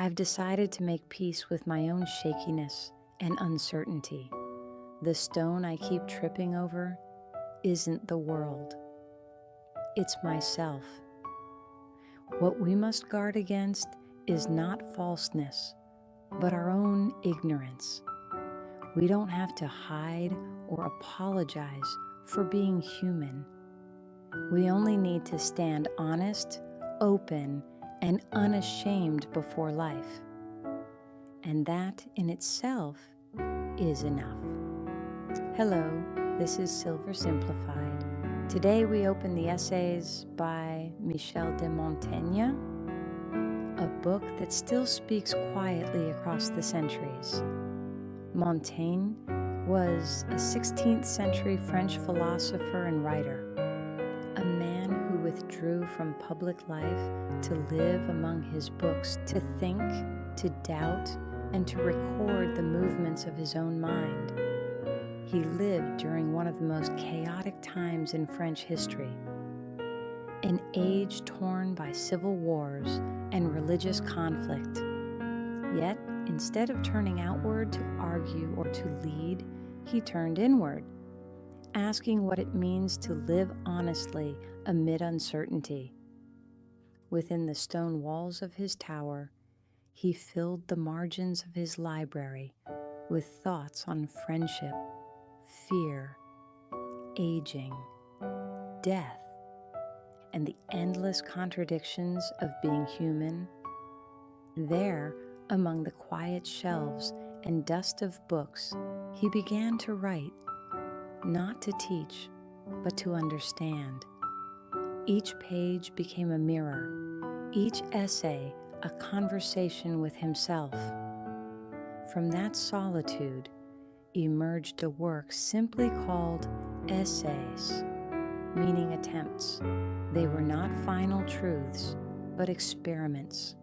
I've decided to make peace with my own shakiness and uncertainty. The stone I keep tripping over isn't the world. It's myself. What we must guard against is not falseness, but our own ignorance. We don't have to hide or apologize for being human. We only need to stand honest, open, and unashamed before life. And that in itself is enough. Hello, this is Silver Simplified. Today we open the essays by Michel de Montaigne, a book that still speaks quietly across the centuries. Montaigne was a 16th century French philosopher and writer, a man who withdrew from public life to live among his books, to think, to doubt, and to record the movements of his own mind. He lived during one of the most chaotic times in French history, an age torn by civil wars and religious conflict. Yet, instead of turning outward to argue or to lead, he turned inward, asking what it means to live honestly amid uncertainty. Within the stone walls of his tower, he filled the margins of his library with thoughts on friendship, fear, aging, death, and the endless contradictions of being human. There, among the quiet shelves and dust of books, he began to write, not to teach, but to understand. Each page became a mirror, each essay a conversation with himself. From that solitude emerged a work simply called essays, meaning attempts. They were not final truths, but experiments.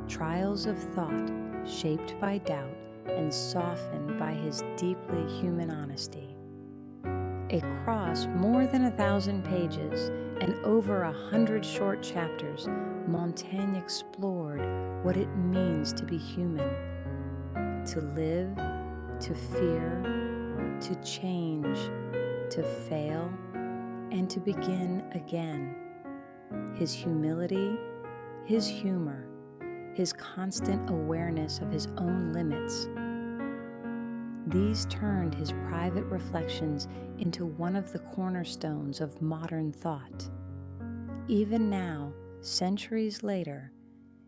Trials of thought shaped by doubt and softened by his deeply human honesty. Across more than 1,000 pages and over 100 short chapters, Montaigne explored what it means to be human, to live, to fear, to change, to fail, and to begin again. His humility, his humor, his constant awareness of his own limits. These turned his private reflections into one of the cornerstones of modern thought. Even now, centuries later,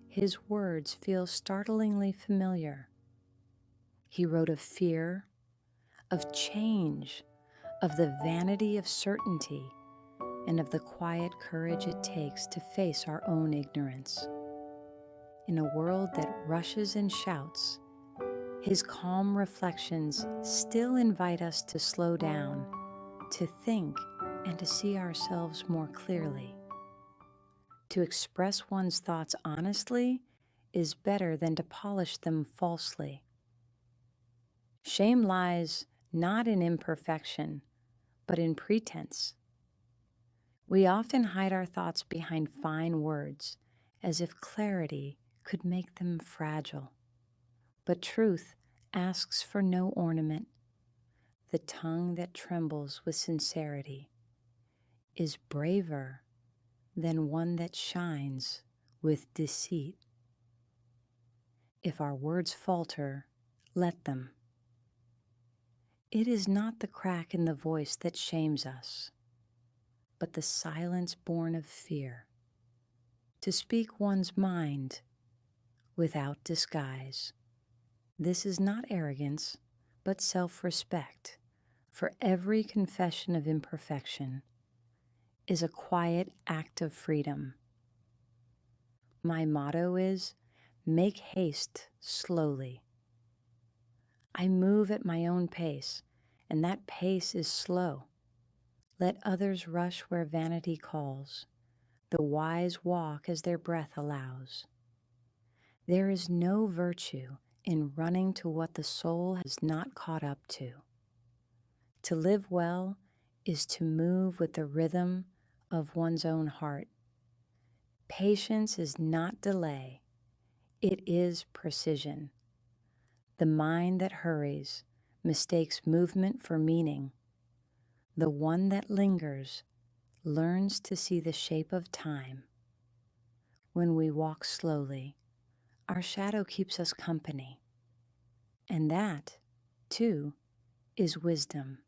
his words feel startlingly familiar. He wrote of fear, of change, of the vanity of certainty, and of the quiet courage it takes to face our own ignorance. In a world that rushes and shouts, his calm reflections still invite us to slow down, to think, and to see ourselves more clearly. To express one's thoughts honestly is better than to polish them falsely. Shame lies not in imperfection, but in pretense. We often hide our thoughts behind fine words, as if clarity could make them fragile. But truth asks for no ornament. The tongue that trembles with sincerity is braver than one that shines with deceit. If our words falter, let them. It is not the crack in the voice that shames us, but the silence born of fear. To speak one's mind without disguise. This is not arrogance, but self-respect, for every confession of imperfection is a quiet act of freedom. My motto is, make haste slowly. I move at my own pace, and that pace is slow. Let others rush where vanity calls. The wise walk as their breath allows. There is no virtue in running to what the soul has not caught up to. To live well is to move with the rhythm of one's own heart. Patience is not delay. It is precision. The mind that hurries mistakes movement for meaning. The one that lingers learns to see the shape of time. When we walk slowly, our shadow keeps us company. And that, too, is wisdom.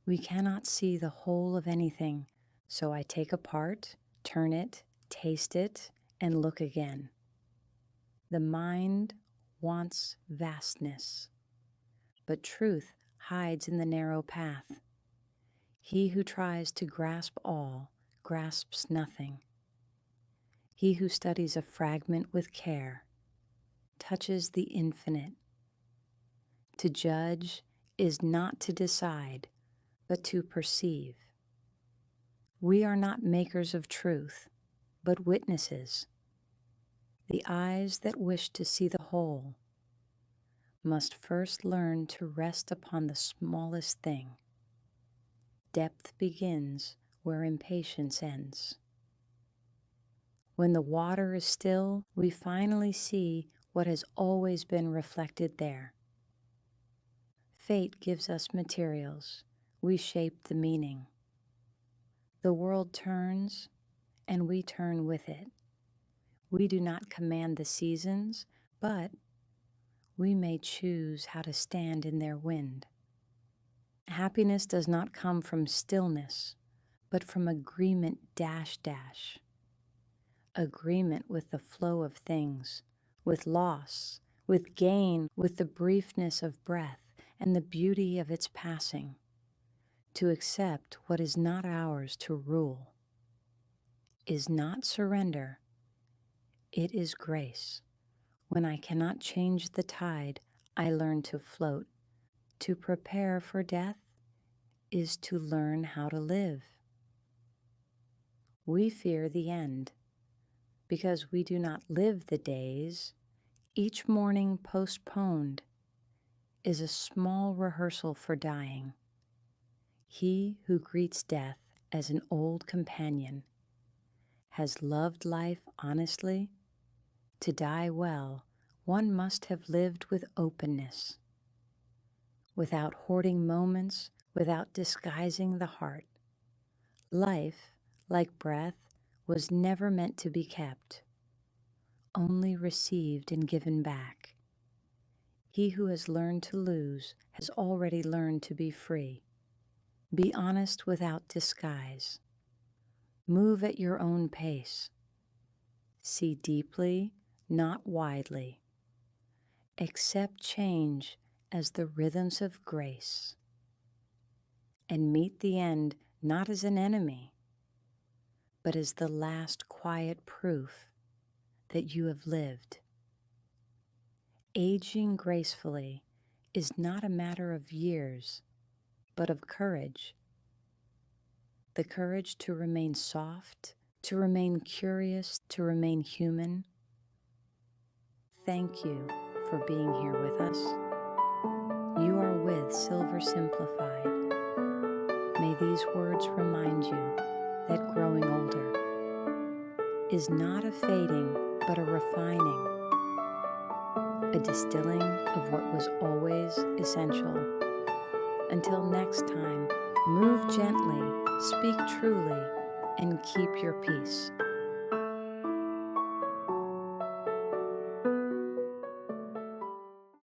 We cannot see the whole of anything, so I take a part, turn it, taste it, and look again. The mind wants vastness, but truth hides in the narrow path. He who tries to grasp all grasps nothing. He who studies a fragment with care touches the infinite. To judge is not to decide, but to perceive. We are not makers of truth, but witnesses. The eyes that wish to see the whole must first learn to rest upon the smallest thing. Depth begins where impatience ends. When the water is still, we finally see what has always been reflected there. Fate gives us materials. We shape the meaning. The world turns, and we turn with it. We do not command the seasons, but we may choose how to stand in their wind. Happiness does not come from stillness, but from agreement dash. Agreement with the flow of things, with loss, with gain, with the briefness of breath and the beauty of its passing. To accept what is not ours to rule is not surrender, it is grace. When I cannot change the tide, I learn to float. To prepare for death is to learn how to live. We fear the end because we do not live the days. Each morning postponed is a small rehearsal for dying. He who greets death as an old companion has loved life honestly. To die well, one must have lived with openness, without hoarding moments, without disguising the heart. Life, like breath, was never meant to be kept, only received and given back. He who has learned to lose has already learned to be free. Be honest without disguise. Move at your own pace. See deeply, not widely. Accept change as the rhythms of grace. And meet the end not as an enemy, but as the last quiet proof that you have lived. Aging gracefully is not a matter of years, but of courage. The courage to remain soft, to remain curious, to remain human. Thank you for being here with us. You are with Silver Simplified. May these words remind you that growing older is not a fading, but a refining, a distilling of what was always essential. Until next time, move gently, speak truly, and keep your peace.